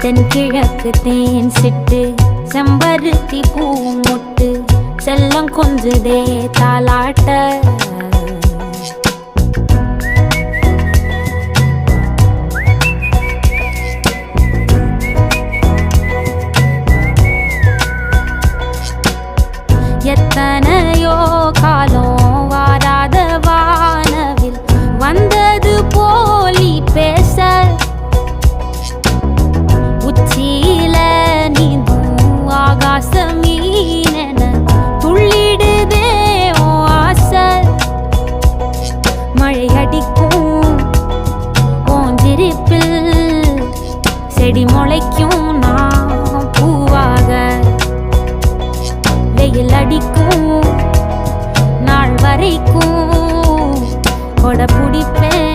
தென்கிழக்கு தேன் சிட்டு செம்பருத்தி பூ முட்டு செல்லம் கொஞ்சுதே தாலாட்ட எத்தனையோ காலம் வாராத வானவில் வந்தது போலி பேச உச்சியில நீந்தும் ஆகாச மீனென துள்ளிடுதே ஓ ஆசை மழை அடிக்கும் ஓஞ்சிருப்பில் செடி முளைக்கும் நான் பூவாக வெயில் அடிக்கும் நாள் வரைக்கும் கொடை பிடிப்பேன்